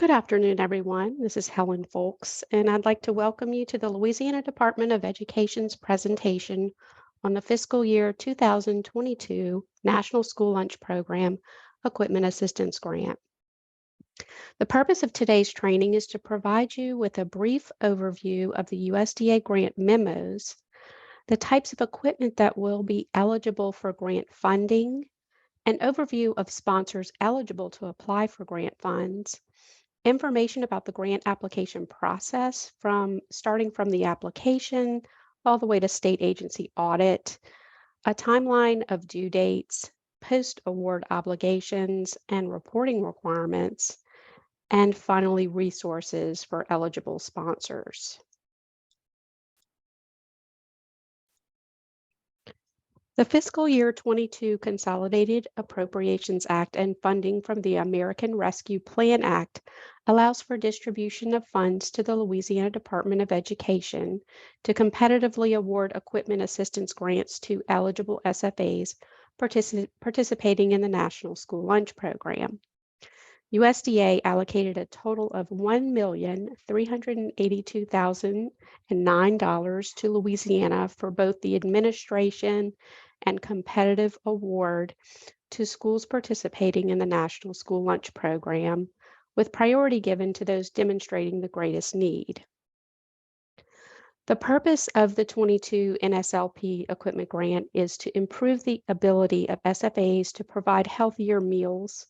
Good afternoon, everyone. This is Helen Folks, and I'd like to welcome you to the Louisiana Department of Education's presentation on the fiscal year 2022 National School Lunch Program Equipment Assistance Grant. The purpose of today's training is to provide you with a brief overview of the USDA grant memos, the types of equipment that will be eligible for grant funding, an overview of sponsors eligible to apply for grant funds, information about the grant application process from starting from the application all the way to state agency audit, a timeline of due dates, post-award obligations and reporting requirements, and finally resources for eligible sponsors. The fiscal year 22 Consolidated Appropriations Act and funding from the American Rescue Plan Act allows for distribution of funds to the Louisiana Department of Education to competitively award equipment assistance grants to eligible SFAs participating in the National School Lunch Program. USDA allocated a total of $1,382,009 to Louisiana for both the administration and competitive award to schools participating in the National School Lunch Program, with priority given to those demonstrating the greatest need. The purpose of the 22 NSLP equipment grant is to improve the ability of SFAs to provide healthier meals,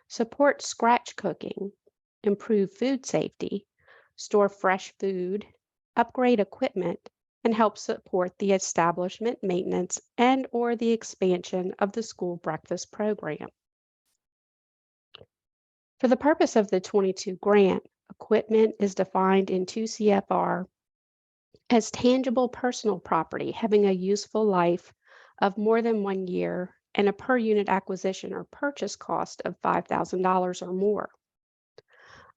support scratch cooking, improve food safety, store fresh food, upgrade equipment, and help support the establishment, maintenance, and/or the expansion of the school breakfast program. For the purpose of the 22 grant, equipment is defined in 2 CFR as tangible personal property having a useful life of more than 1 year and a per unit acquisition or purchase cost of $5,000 or more.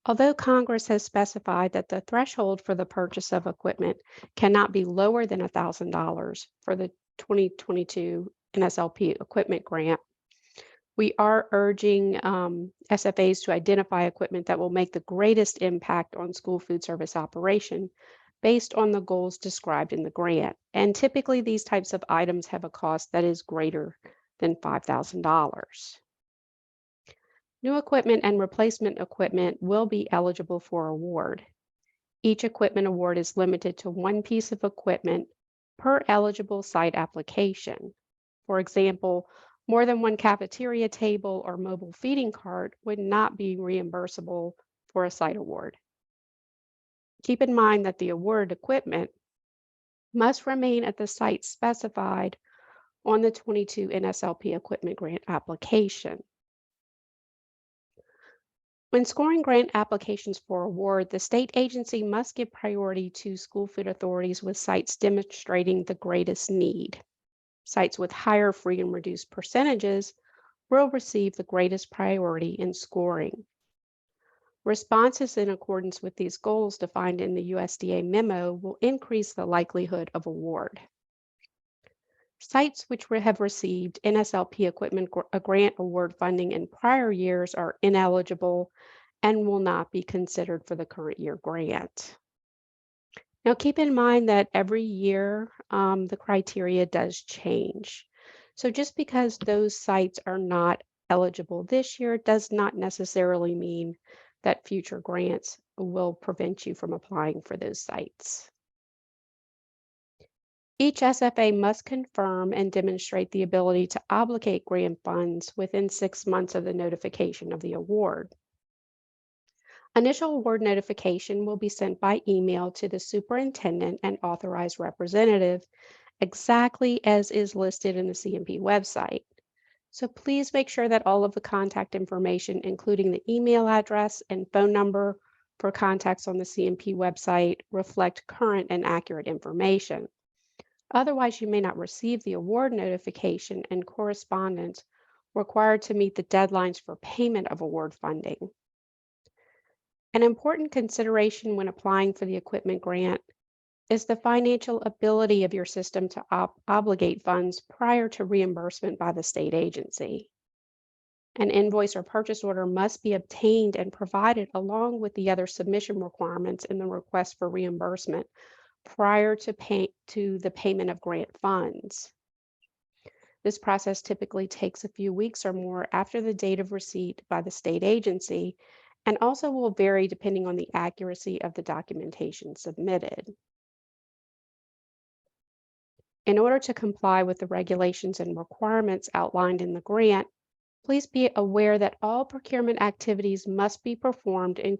Although Congress has specified that the threshold for the purchase of equipment cannot be lower than $1,000 for the 2022 NSLP equipment grant, we are urging SFAs to identify equipment that will make the greatest impact on school food service operation based on the goals described in the grant. And typically these types of items have a cost that is greater than $5,000. New equipment and replacement equipment will be eligible for award. Each equipment award is limited to 1 piece of equipment per eligible site application. For example, more than 1 cafeteria table or mobile feeding cart would not be reimbursable for a site award. Keep in mind that the awarded equipment must remain at the site specified on the 22 NSLP equipment grant application. When scoring grant applications for award, the state agency must give priority to school food authorities with sites demonstrating the greatest need. Sites with higher free and reduced percentages will receive the greatest priority in scoring. Responses in accordance with these goals defined in the USDA memo will increase the likelihood of award. Sites which have received NSLP equipment grant award funding in prior years are ineligible and will not be considered for the current year grant. Now, keep in mind that every year the criteria does change. So just because those sites are not eligible this year does not necessarily mean that future grants will prevent you from applying for those sites. Each SFA must confirm and demonstrate the ability to obligate grant funds within 6 months of the notification of the award. Initial award notification will be sent by email to the superintendent and authorized representative, exactly as is listed in the CMP website. So please make sure that all of the contact information, including the email address and phone number for contacts on the CMP website, reflect current and accurate information. Otherwise, you may not receive the award notification and correspondence required to meet the deadlines for payment of award funding. An important consideration when applying for the equipment grant is the financial ability of your system to obligate funds prior to reimbursement by the state agency. An invoice or purchase order must be obtained and provided along with the other submission requirements in the request for reimbursement prior to the payment of grant funds. This process typically takes a few weeks or more after the date of receipt by the state agency and also will vary depending on the accuracy of the documentation submitted. In order to comply with the regulations and requirements outlined in the grant, please be aware that all procurement activities must be performed in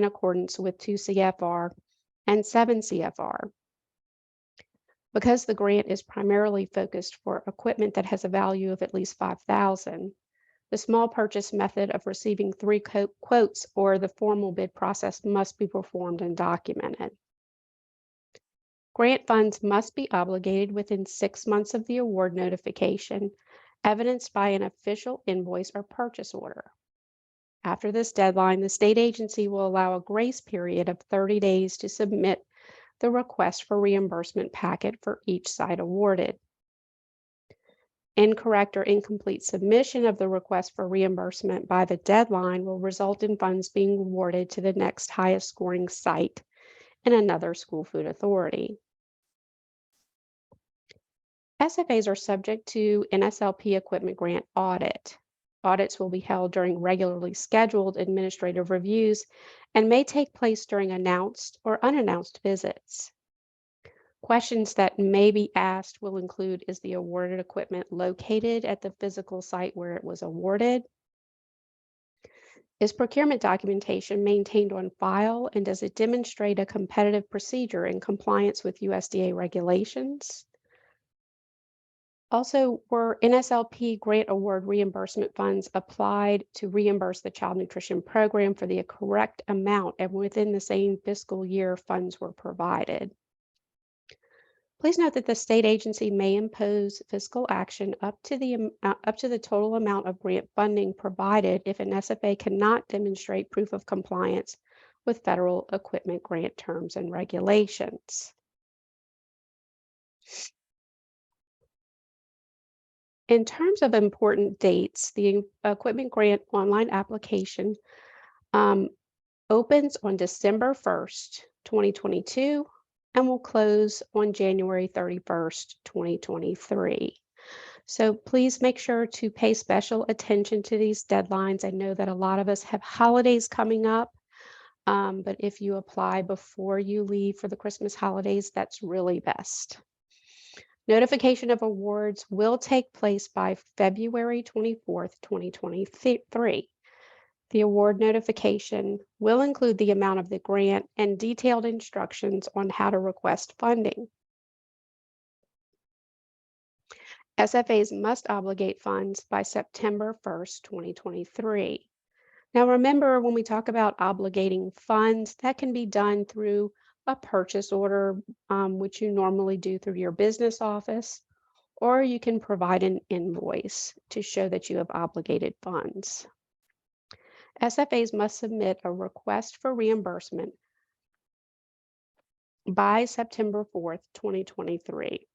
accordance with 2 CFR and 7 CFR. Because the grant is primarily focused for equipment that has a value of at least $5,000, the small purchase method of receiving 3 quotes or the formal bid process must be performed and documented. Grant funds must be obligated within 6 months of the award notification, evidenced by an official invoice or purchase order. After this deadline, the state agency will allow a grace period of 30 days to submit the request for reimbursement packet for each site awarded. Incorrect or incomplete submission of the request for reimbursement by the deadline will result in funds being awarded to the next highest scoring site in another school food authority. SFAs are subject to NSLP equipment grant audit. Audits will be held during regularly scheduled administrative reviews and may take place during announced or unannounced visits. Questions that may be asked will include, is the awarded equipment located at the physical site where it was awarded? Is procurement documentation maintained on file, and does it demonstrate a competitive procedure in compliance with USDA regulations? Also, were NSLP grant award reimbursement funds applied to reimburse the child nutrition program for the correct amount and within the same fiscal year funds were provided? Please note that the state agency may impose fiscal action up to the total amount of grant funding provided if an SFA cannot demonstrate proof of compliance with federal equipment grant terms and regulations. In terms of important dates, the equipment grant online application opens on December 1st, 2022, and will close on January 31st, 2023. So please make sure to pay special attention to these deadlines. I know that a lot of us have holidays coming up, but if you apply before you leave for the Christmas holidays, that's really best. Notification of awards will take place by February 24th, 2023. The award notification will include the amount of the grant and detailed instructions on how to request funding. SFAs must obligate funds by September 1st, 2023. Now remember, when we talk about obligating funds, that can be done through a purchase order, which you normally do through your business office, or you can provide an invoice to show that you have obligated funds. SFAs must submit a request for reimbursement by September 4th, 2023.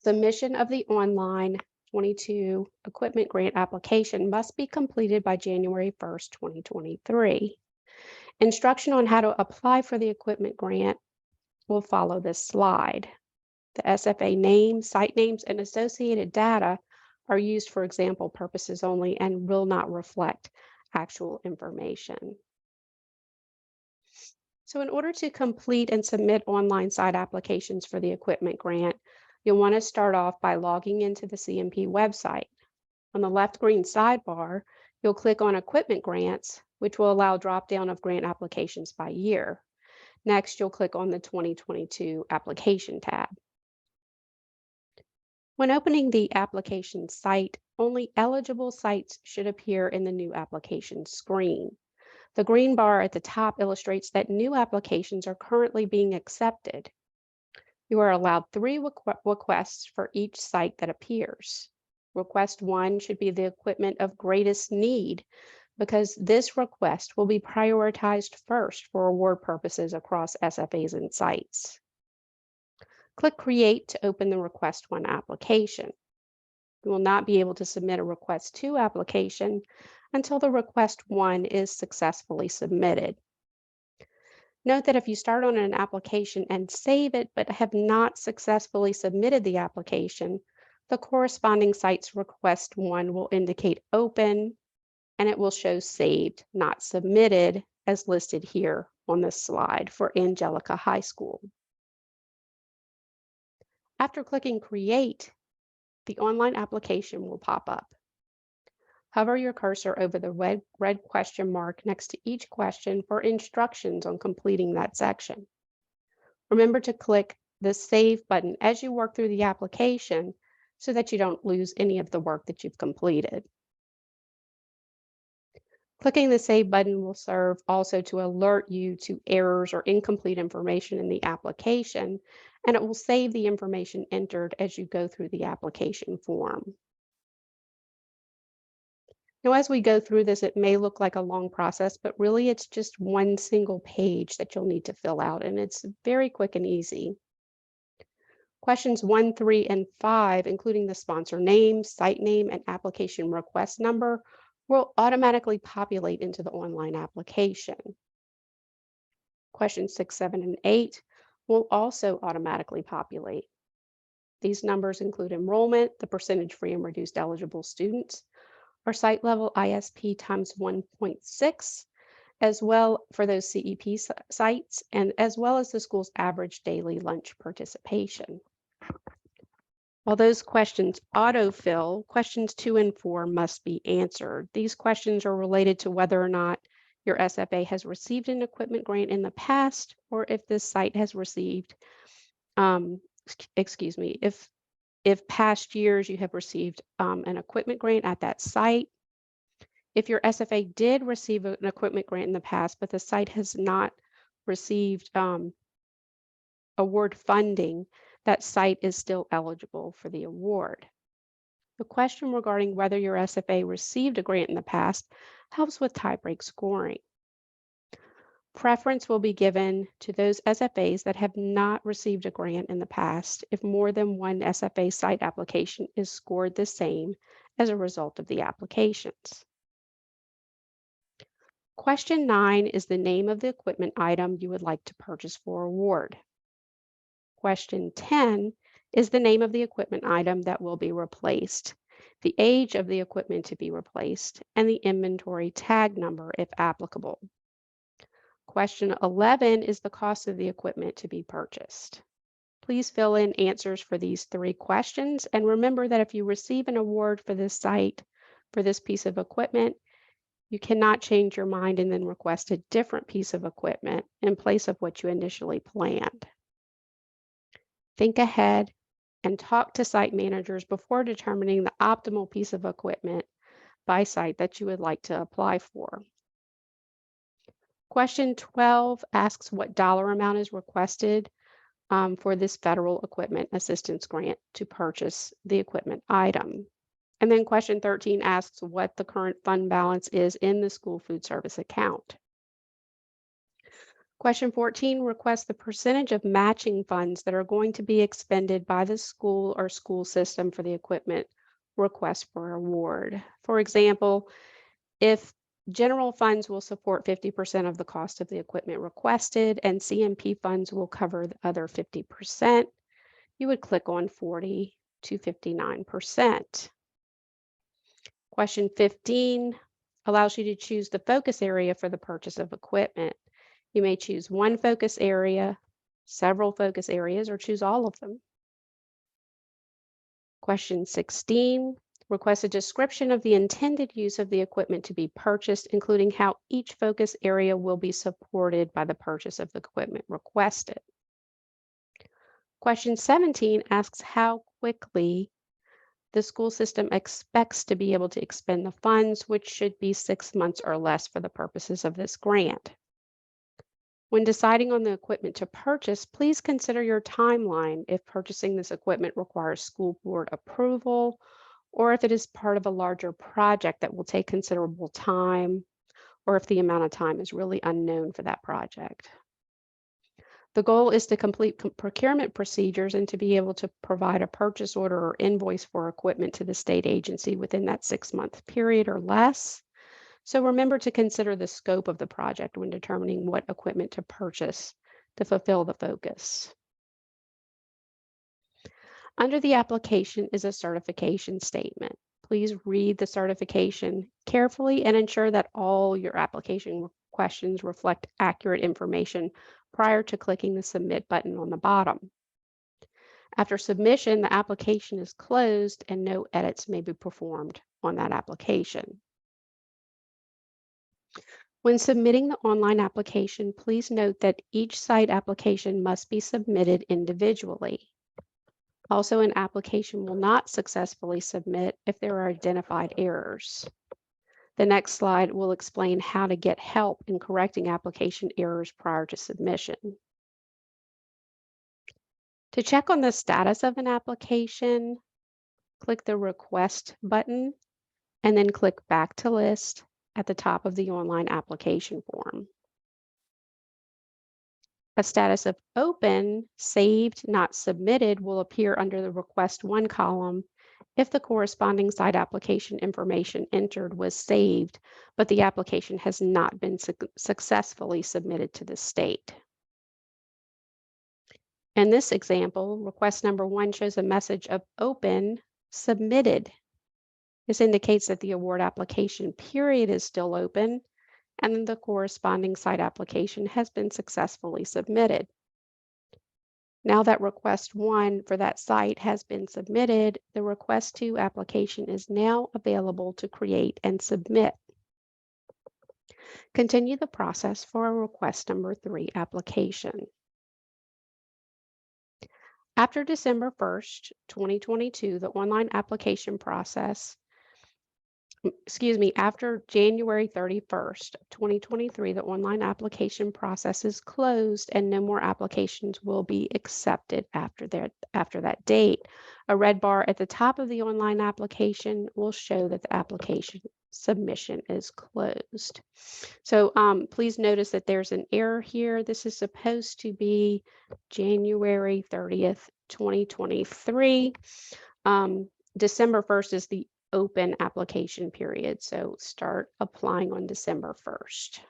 Submission of the online 22 equipment grant application must be completed by January 1st, 2023. Instruction on how to apply for the equipment grant will follow this slide. The SFA name, site names, and associated data are used for example purposes only and will not reflect actual information. So in order to complete and submit online site applications for the equipment grant, you'll want to start off by logging into the CMP website. On the left green sidebar, you'll click on Equipment Grants, which will allow drop-down of grant applications by year. Next, you'll click on the 2022 Application tab. When opening the application site, only eligible sites should appear in the new application screen. The green bar at the top illustrates that new applications are currently being accepted. You are allowed 3 requests for each site that appears. Request 1 should be the equipment of greatest need because this request will be prioritized first for award purposes across SFAs and sites. Click Create to open the Request 1 application. You will not be able to submit a request to application until the request 1 is successfully submitted. Note that if you start on an application and save it but have not successfully submitted the application, the corresponding site's request 1 will indicate open and it will show saved, not submitted, as listed here on this slide for Angelica High School. After clicking Create, the online application will pop up. Hover your cursor over the red question mark next to each question for instructions on completing that section. Remember to click the Save button as you work through the application so that you don't lose any of the work that you've completed. Clicking the Save button will serve also to alert you to errors or incomplete information in the application, and it will save the information entered as you go through the application form. Now, as we go through this, it may look like a long process, but really it's just one single page that you'll need to fill out, and it's very quick and easy. Questions 1, 3, and 5, including the sponsor name, site name, and application request number, will automatically populate into the online application. Questions 6, 7, and 8 will also automatically populate. These numbers include enrollment, the percentage free and reduced eligible students, or site level ISP times 1.6, as well for those CEP sites, and as well as the school's average daily lunch participation. While those questions autofill, questions 2 and 4 must be answered. These questions are related to whether or not your SFA has received an equipment grant in the past, or if this site has received, if past years you have received an equipment grant at that site. If your SFA did receive an equipment grant in the past, but the site has not received award funding, that site is still eligible for the award. The question regarding whether your SFA received a grant in the past helps with tie-break scoring. Preference will be given to those SFAs that have not received a grant in the past if more than one SFA site application is scored the same as a result of the applications. Question 9 is the name of the equipment item you would like to purchase for award. Question 10 is the name of the equipment item that will be replaced, the age of the equipment to be replaced, and the inventory tag number if applicable. Question 11 is the cost of the equipment to be purchased. Please fill in answers for these 3 questions, and remember that if you receive an award for this site for this piece of equipment, you cannot change your mind and then request a different piece of equipment in place of what you initially planned. Think ahead and talk to site managers before determining the optimal piece of equipment by site that you would like to apply for. Question 12 asks what dollar amount is requested for this federal equipment assistance grant to purchase the equipment item. And then question 13 asks what the current fund balance is in the school food service account. Question 14 requests the percentage of matching funds that are going to be expended by the school or school system for the equipment request for award. For example, if general funds will support 50% of the cost of the equipment requested and CMP funds will cover the other 50%, you would click on 40 to 59%. Question 15 allows you to choose the focus area for the purchase of equipment. You may choose one focus area, several focus areas, or choose all of them. Question 16 requests a description of the intended use of the equipment to be purchased, including how each focus area will be supported by the purchase of the equipment requested. Question 17 asks how quickly the school system expects to be able to expend the funds, which should be 6 months or less for the purposes of this grant. When deciding on the equipment to purchase, please consider your timeline if purchasing this equipment requires school board approval or if it is part of a larger project that will take considerable time or if the amount of time is really unknown for that project. The goal is to complete procurement procedures and to be able to provide a purchase order or invoice for equipment to the state agency within that 6-month period or less. So remember to consider the scope of the project when determining what equipment to purchase to fulfill the focus. Under the application is a certification statement. Please read the certification carefully and ensure that all your application questions reflect accurate information prior to clicking the Submit button on the bottom. After submission, the application is closed and no edits may be performed on that application. When submitting the online application, please note that each site application must be submitted individually. Also, an application will not successfully submit if there are identified errors. The next slide will explain how to get help in correcting application errors prior to submission. To check on the status of an application, click the Request button and then click Back to List at the top of the online application form. A status of open, saved, not submitted will appear under the Request 1 column if the corresponding site application information entered was saved, but the application has not been successfully submitted to the state. In this example, request number 1 shows a message of open, submitted. This indicates that the award application period is still open and the corresponding site application has been successfully submitted. Now that request 1 for that site has been submitted, the request 2 application is now available to create and submit. Continue the process for a request number 3 application. After December 1st, 2022, the online application process after January 31st, 2023, the online application process is closed and no more applications will be accepted after that date. A red bar at the top of the online application will show that the application submission is closed. So please notice that there's an error here. This is supposed to be January 30th, 2023. December 1st is the open application period, so start applying on December 1st.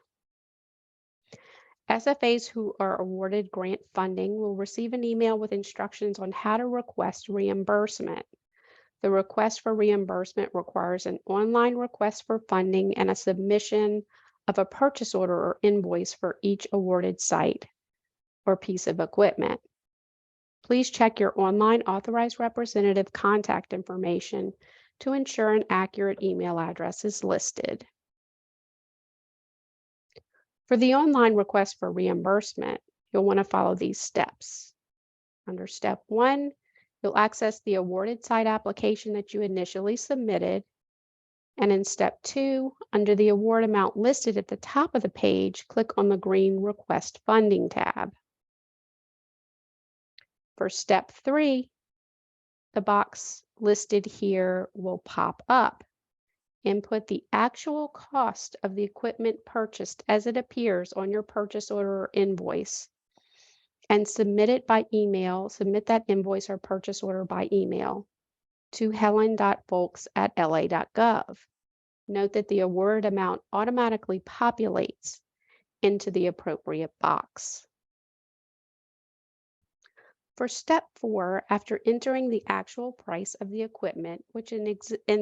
SFAs who are awarded grant funding will receive an email with instructions on how to request reimbursement. The request for reimbursement requires an online request for funding and a submission of a purchase order or invoice for each awarded site or piece of equipment. Please check your online authorized representative contact information to ensure an accurate email address is listed. For the online request for reimbursement, you'll want to follow these steps. Under step 1, you'll access the awarded site application that you initially submitted. And in step 2, under the award amount listed at the top of the page, click on the green Request Funding tab. For step 3, the box listed here will pop up. Input the actual cost of the equipment purchased as it appears on your purchase order or invoice and submit it by email. Submit that invoice or purchase order by email to helen.folks@la.gov. Note that the award amount automatically populates into the appropriate box. For step 4, after entering the actual price of the equipment, which in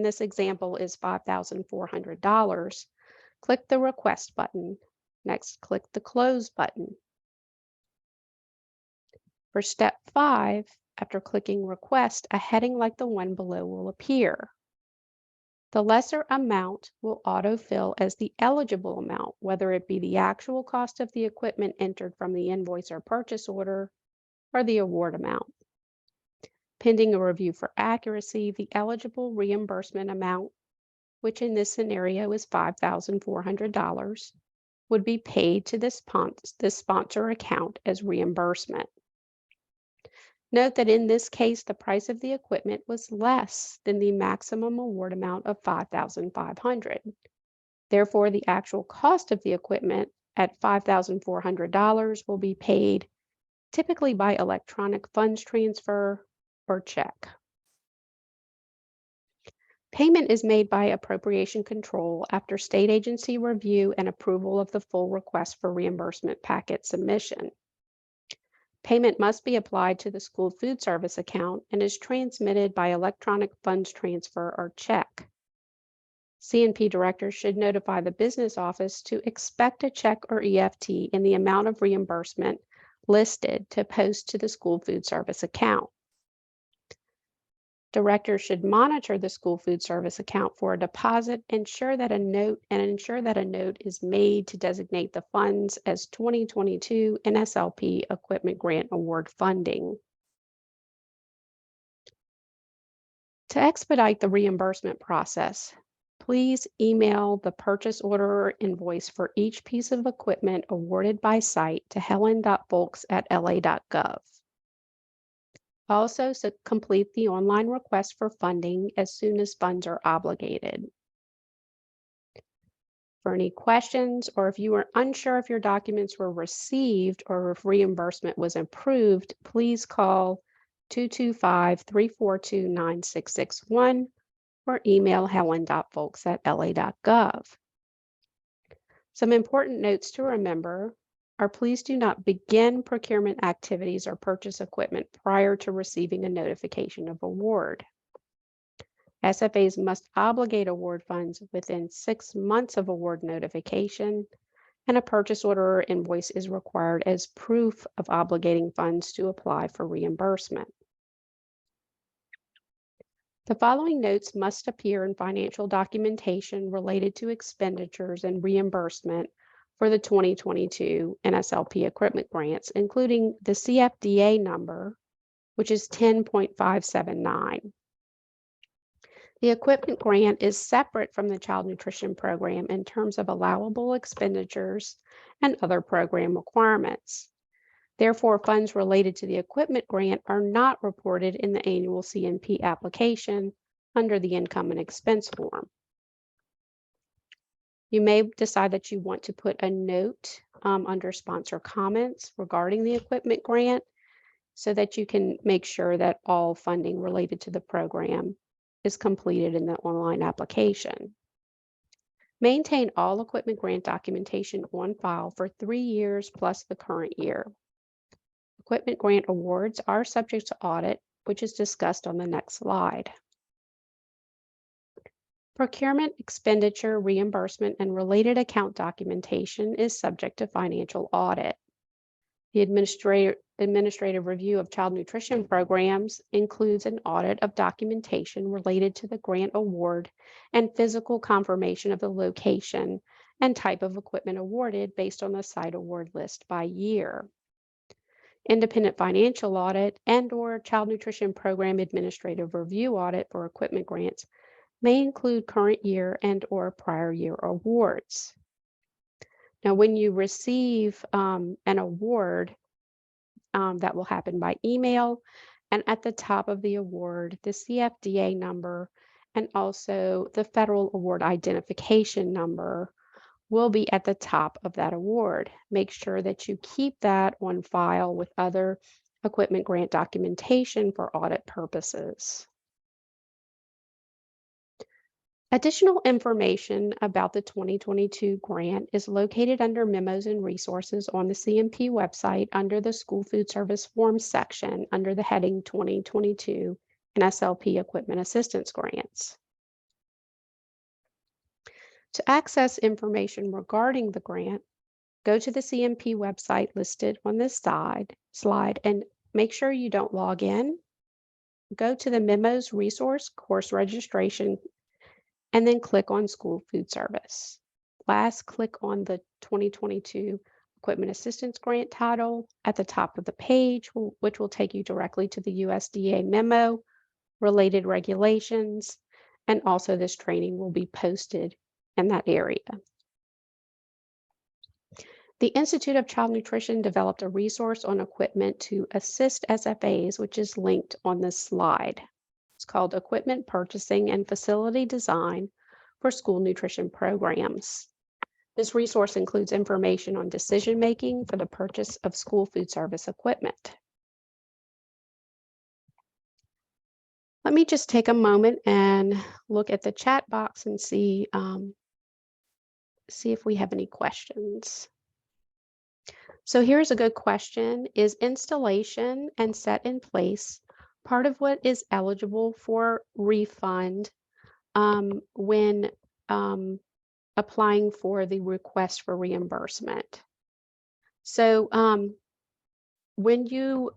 this example is $5,400, click the Request button. Next, click the Close button. For step 5, after clicking Request, a heading like the one below will appear. The lesser amount will autofill as the eligible amount, whether it be the actual cost of the equipment entered from the invoice or purchase order, or the award amount. Pending a review for accuracy, the eligible reimbursement amount, which in this scenario is $5,400, would be paid to this sponsor account as reimbursement. Note that in this case, the price of the equipment was less than the maximum award amount of $5,500. Therefore, the actual cost of the equipment at $5,400 will be paid typically by electronic funds transfer or check. Payment is made by appropriation control after state agency review and approval of the full request for reimbursement packet submission. Payment must be applied to the school food service account and is transmitted by electronic funds transfer or check. C&P directors should notify the business office to expect a check or EFT in the amount of reimbursement listed to post to the school food service account. Directors should monitor the school food service account for a deposit, ensure that a note is made to designate the funds as 2022 NSLP Equipment Grant Award funding. To expedite the reimbursement process, please email the purchase order or invoice for each piece of equipment awarded by site to helen.folks@la.gov. Also, complete the online request for funding as soon as funds are obligated. For any questions, or if you are unsure if your documents were received or if reimbursement was approved, please call 225-342-9661 or email helen.folks@la.gov. Some important notes to remember are: please do not begin procurement activities or purchase equipment prior to receiving a notification of award. SFAs must obligate award funds within 6 months of award notification, and a purchase order or invoice is required as proof of obligating funds to apply for reimbursement. The following notes must appear in financial documentation related to expenditures and reimbursement for the 2022 NSLP equipment grants, including the CFDA number, which is 10.579. The equipment grant is separate from the child nutrition program in terms of allowable expenditures and other program requirements. Therefore, funds related to the equipment grant are not reported in the annual C&P application under the income and expense form. You may decide that you want to put a note under sponsor comments regarding the equipment grant so that you can make sure that all funding related to the program is completed in the online application. Maintain all equipment grant documentation on file for 3 years plus the current year. Equipment grant awards are subject to audit, which is discussed on the next slide. Procurement, expenditure, reimbursement, and related account documentation is subject to financial audit. The administrative review of child nutrition programs includes an audit of documentation related to the grant award and physical confirmation of the location and type of equipment awarded based on the site award list by year. Independent financial audit and/or child nutrition program administrative review audit for equipment grants may include current year and/or prior year awards. Now, when you receive an award, that will happen by email, and at the top of the award, the CFDA number and also the federal award identification number will be at the top of that award. Make sure that you keep that on file with other equipment grant documentation for audit purposes. Additional information about the 2022 grant is located under Memos and Resources on the C&P website under the School Food Service Forms section under the heading 2022 NSLP Equipment Assistance Grants. To access information regarding the grant, go to the C&P website listed on this slide and make sure you don't log in. Go to the Memos Resource Course Registration and then click on School Food Service. Last, click on the 2022 Equipment Assistance Grant title at the top of the page, which will take you directly to the USDA memo, related regulations, and also this training will be posted in that area. The Institute of Child Nutrition developed a resource on equipment to assist SFAs, which is linked on this slide. It's called Equipment Purchasing and Facility Design for School Nutrition Programs. This resource includes information on decision-making for the purchase of school food service equipment. Let me just take a moment and look at the chat box and see if we have any questions. So here's a good question. Is installation and set in place part of what is eligible for refund when applying for the request for reimbursement? So when you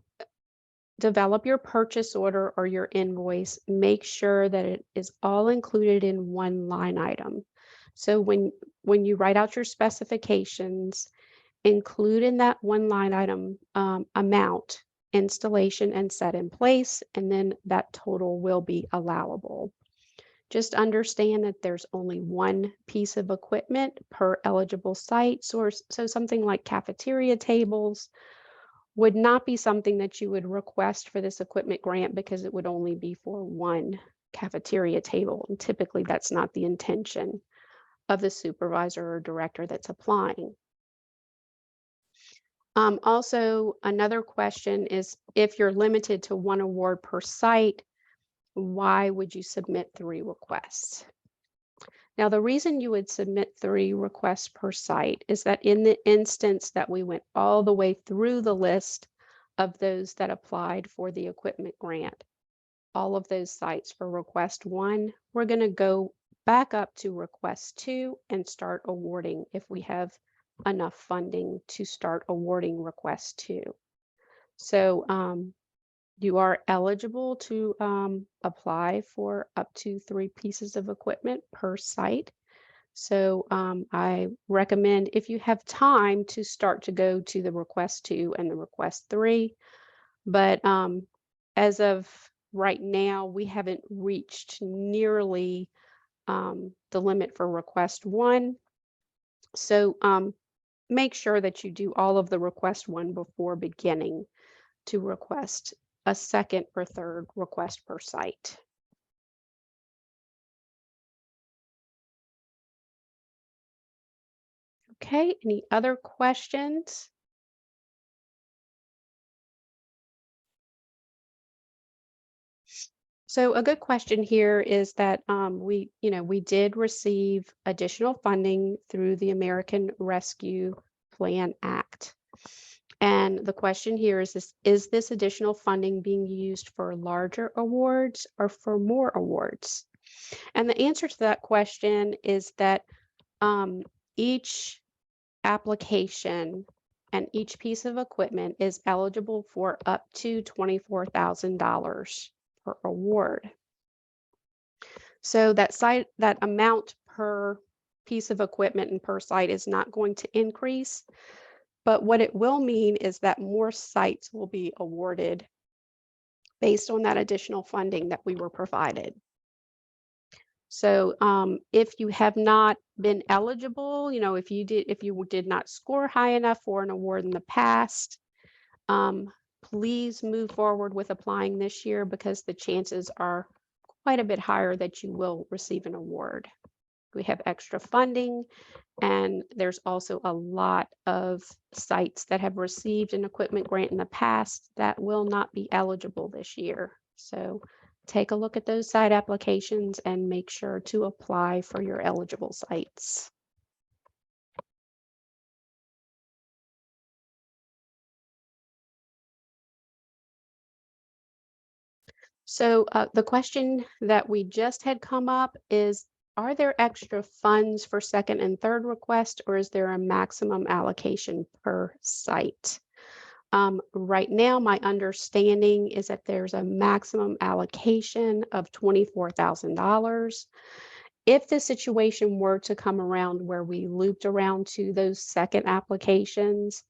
develop your purchase order or your invoice, make sure that it is all included in one line item. So when you write out your specifications, include in that one line item amount, installation and set in place, and then that total will be allowable. Just understand that there's only one piece of equipment per eligible site. So something like cafeteria tables would not be something that you would request for this equipment grant because it would only be for one cafeteria table. And typically that's not the intention of the supervisor or director that's applying. Also, another question is if you're limited to one award per site, why would you submit 3 requests? Now, the reason you would submit 3 requests per site is that in the instance that we went all the way through the list of those that applied for the equipment grant, all of those sites for request 1, we're going to go back up to request 2 and start awarding if we have enough funding to start awarding request 2. So you are eligible to apply for up to 3 pieces of equipment per site. So I recommend, if you have time, to start to go to the request 2 and the request 3. But as of right now, we haven't reached nearly the limit for request 1. So make sure that you do all of the request 1 before beginning to request a second or third request per site. Okay, any other questions? So a good question here is that we did receive additional funding through the American Rescue Plan Act. And the question here is this additional funding being used for larger awards or for more awards? And the answer to that question is that each application and each piece of equipment is eligible for up to $24,000 per award. So that amount per piece of equipment and per site is not going to increase. But what it will mean is that more sites will be awarded based on that additional funding that we were provided. So if you have not been eligible, if you did not score high enough for an award in the past, please move forward with applying this year because the chances are quite a bit higher that you will receive an award. We have extra funding, and there's also a lot of sites that have received an equipment grant in the past that will not be eligible this year. So take a look at those site applications and make sure to apply for your eligible sites. So the question that we just had come up is, are there extra funds for second and third request, or is there a maximum allocation per site? Right now, my understanding is that there's a maximum allocation of $24,000. If the situation were to come around where we looped around to those second applications,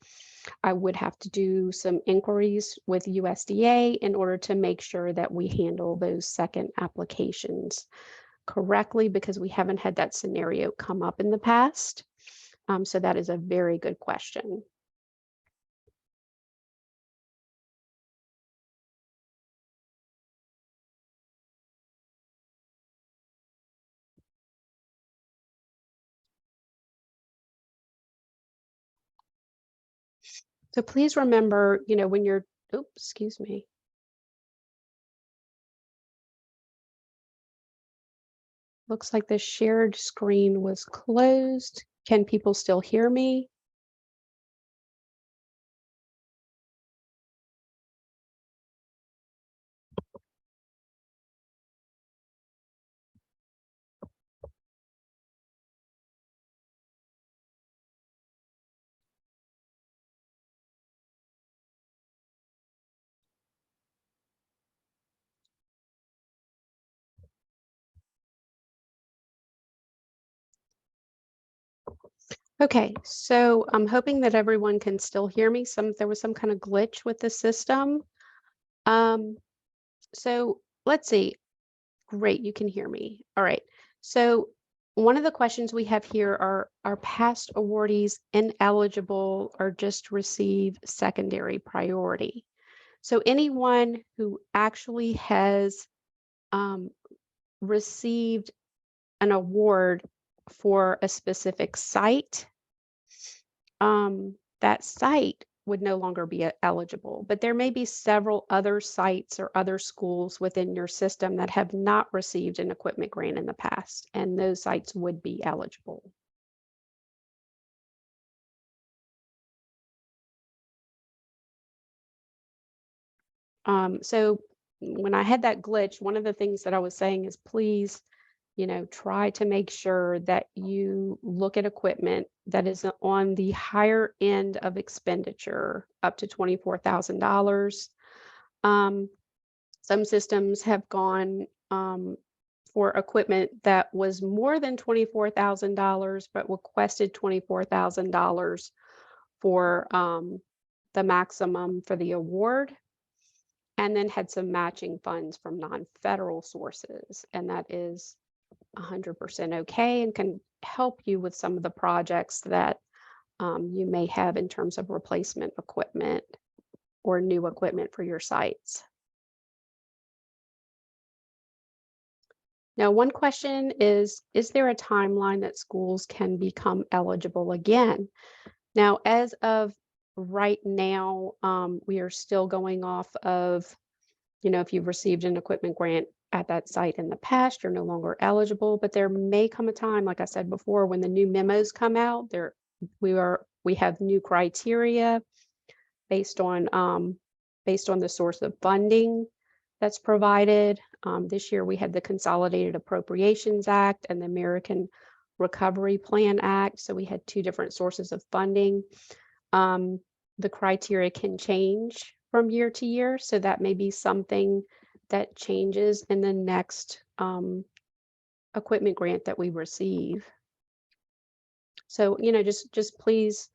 I would have to do some inquiries with USDA in order to make sure that we handle those second applications correctly, because we haven't had that scenario come up in the past. So that is a very good question. So please remember, when you're, oops, excuse me. Looks like the shared screen was closed. Can people still hear me? Okay, so I'm hoping that everyone can still hear me. There was some kind of glitch with the system. Um, so let's see. Great, you can hear me. All right. So one of the questions we have here are past awardees ineligible or just receive secondary priority? So anyone who actually has received an award for a specific site, that site would no longer be eligible. But there may be several other sites or other schools within your system that have not received an equipment grant in the past, and those sites would be eligible. So when I had that glitch, one of the things that I was saying is please, try to make sure that you look at equipment that is on the higher end of expenditure, up to $24,000. Um, some systems have gone for equipment that was more than $24,000, but requested $24,000 for the maximum for the award, and then had some matching funds from non-federal sources. And that is 100% okay and can help you with some of the projects that you may have in terms of replacement equipment or new equipment for your sites. Now, one question is there a timeline that schools can become eligible again? Now, as of right now, we are still going off of, if you've received an equipment grant at that site in the past, you're no longer eligible, but there may come a time, like I said before, when the new memos come out, we have new criteria based on the source of funding that's provided. This year we had the Consolidated Appropriations Act and the American Recovery Plan Act. So we had two different sources of funding. The criteria can change from year to year. So that may be something that changes in the next equipment grant that we receive. So, just please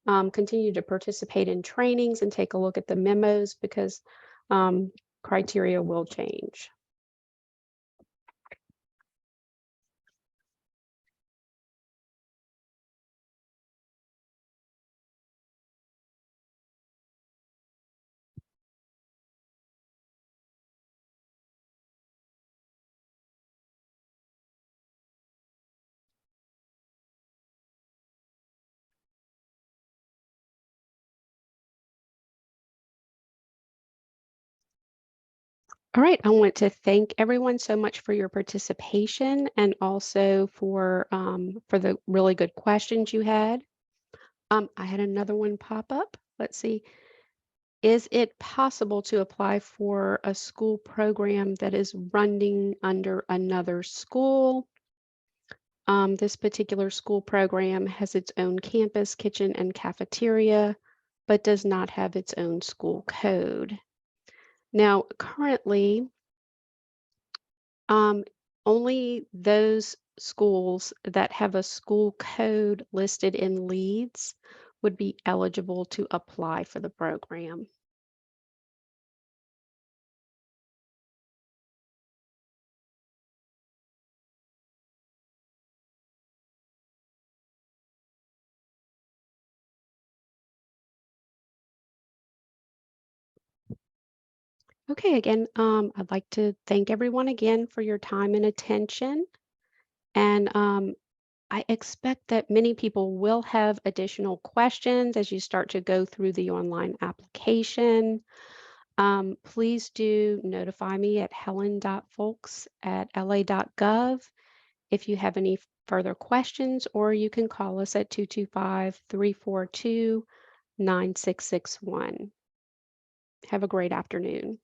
continue to participate in trainings and take a look at the memos because criteria will change. All right, I want to thank everyone so much for your participation and also for the really good questions you had. I had another one pop up. Let's see. Is it possible to apply for a school program that is running under another school? This particular school program has its own campus, kitchen, and cafeteria, but does not have its own school code. Now, currently, only those schools that have a school code listed in Leeds would be eligible to apply for the program. Okay, again, I'd like to thank everyone again for your time and attention. And I expect that many people will have additional questions as you start to go through the online application. Please do notify me at helen.folks@la.gov if you have any further questions, or you can call us at 225-342-9661. Have a great afternoon.